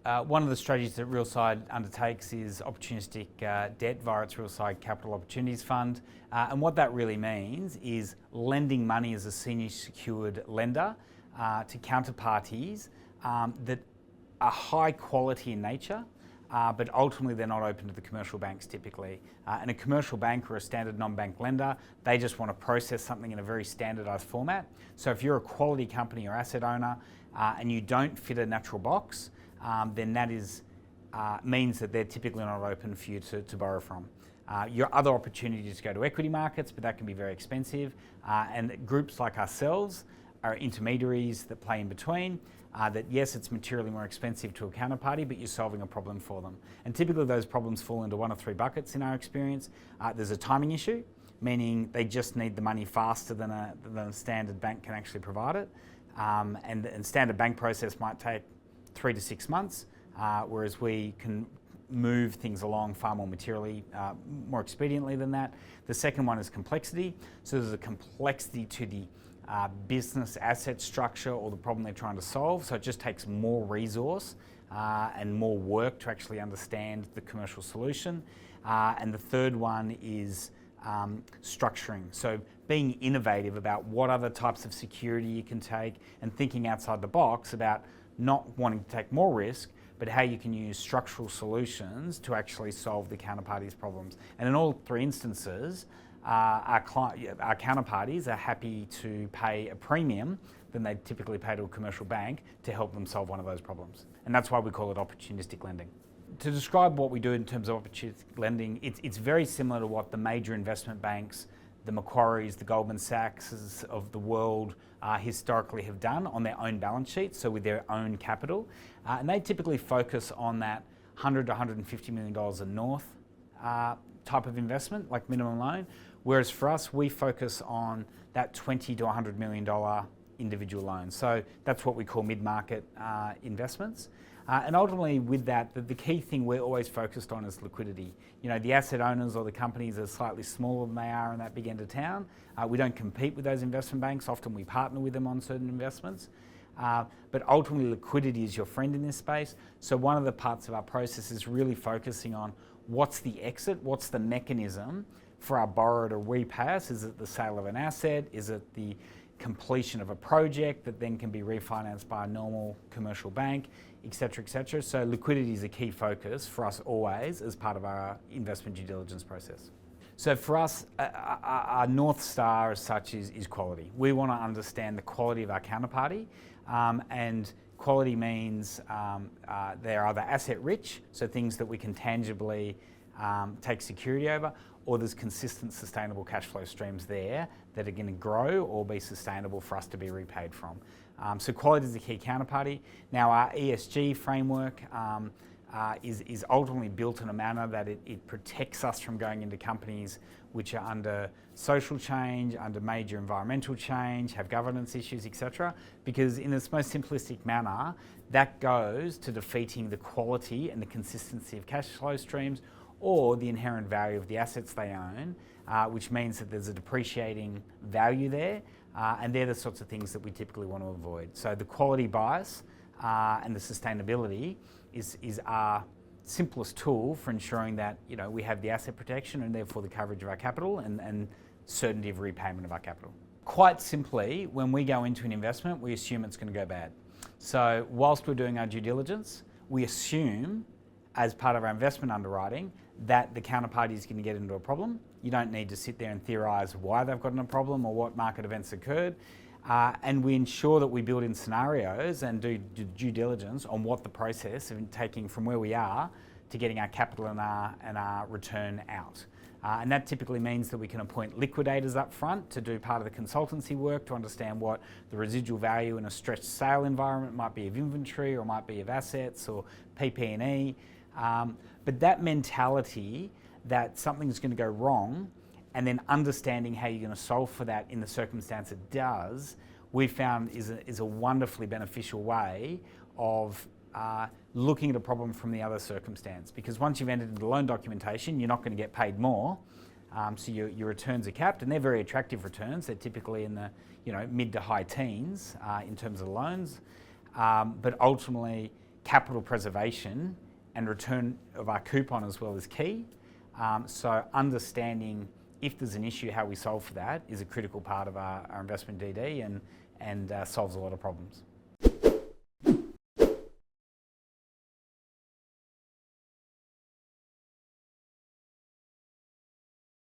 One of the strategies that Realside undertakes is opportunistic debt via its Realside Capital Opportunities Fund. And what that really means is lending money as a senior secured lender to counterparties that are high quality in nature, but ultimately they're not open to the commercial banks typically. And a commercial bank or a standard non-bank lender, they just want to process something in a very standardised format. So if you're a quality company or asset owner and you don't fit a natural box, then that means that they're typically not open for you to borrow from. Your other opportunities go to equity markets, but that can be very expensive. And groups like ourselves are intermediaries that play in between. That yes, it's materially more expensive to a counterparty, but you're solving a problem for them. And typically those problems fall into one of three buckets in our experience. There's a timing issue, meaning they just need the money faster than a standard bank can actually provide it. And standard bank process might take 3 to 6 months, whereas we can move things along far more materially, more expediently than that. The second one is complexity. So there's a complexity to the business asset structure or the problem they're trying to solve. So it just takes more resource and more work to actually understand the commercial solution. And the third one is structuring. So being innovative about what other types of security you can take and thinking outside the box about not wanting to take more risk, but how you can use structural solutions to actually solve the counterparty's problems. And in all three instances, our counterparties are happy to pay a premium than they typically pay to a commercial bank to help them solve one of those problems. And that's why we call it opportunistic lending. To describe what we do in terms of opportunistic lending, it's very similar to what the major investment banks, the Macquaries, the Goldman Sachs of the world historically have done on their own balance sheets, so with their own capital. And they typically focus on that $100 to $150 million and north type of investment, like minimum loan. Whereas for us, we focus on that $20 to $100 million individual loan. So that's what we call mid-market investments. And ultimately with that, the key thing we're always focused on is liquidity. You know, the asset owners or the companies are slightly smaller than they are in that big end of town. We don't compete with those investment banks. Often we partner with them on certain investments. But ultimately liquidity is your friend in this space. So one of the parts of our process is really focusing on what's the exit, what's the mechanism for our borrower to repay us. Is it the sale of an asset? Is it the completion of a project that then can be refinanced by a normal commercial bank, et cetera, et cetera. So liquidity is a key focus for us always as part of our investment due diligence process. So for us, our North Star as such is quality. We want to understand the quality of our counterparty, and quality means they're either asset rich, so things that we can tangibly take security over, or there's consistent sustainable cash flow streams there that are going to grow or be sustainable for us to be repaid from. So quality is the key counterparty. Now our ESG framework is ultimately built in a manner that it protects us from going into companies which are under social change, under major environmental change, have governance issues, etc. Because in its most simplistic manner, that goes to defeating the quality and the consistency of cash flow streams or the inherent value of the assets they own, which means that there's a depreciating value there, and they're the sorts of things that we typically want to avoid. So the quality bias and the sustainability is our simplest tool for ensuring that we have the asset protection and therefore the coverage of our capital and certainty of repayment of our capital. Quite simply, when we go into an investment, we assume it's going to go bad. So whilst we're doing our due diligence, we assume as part of our investment underwriting that the counterparty is going to get into a problem. You don't need to sit there and theorise why they've gotten a problem or what market events occurred. And we ensure that we build in scenarios and do due diligence on what the process of taking from where we are to getting our capital and our return out. And that typically means that we can appoint liquidators up front to do part of the consultancy work to understand what the residual value in a stretched sale environment might be of inventory or might be of assets or PP&E. But that mentality that something's going to go wrong and then understanding how you're going to solve for that in the circumstance it does, we found is a wonderfully beneficial way of looking at a problem from the other circumstance. Because once you've entered into the loan documentation, you're not going to get paid more. So your returns are capped, and they're very attractive returns. They're typically in the mid to high teens in terms of loans. But ultimately, capital preservation and return of our coupon as well is key. So understanding if there's an issue, how we solve for that is a critical part of our investment DD and solves a lot of problems.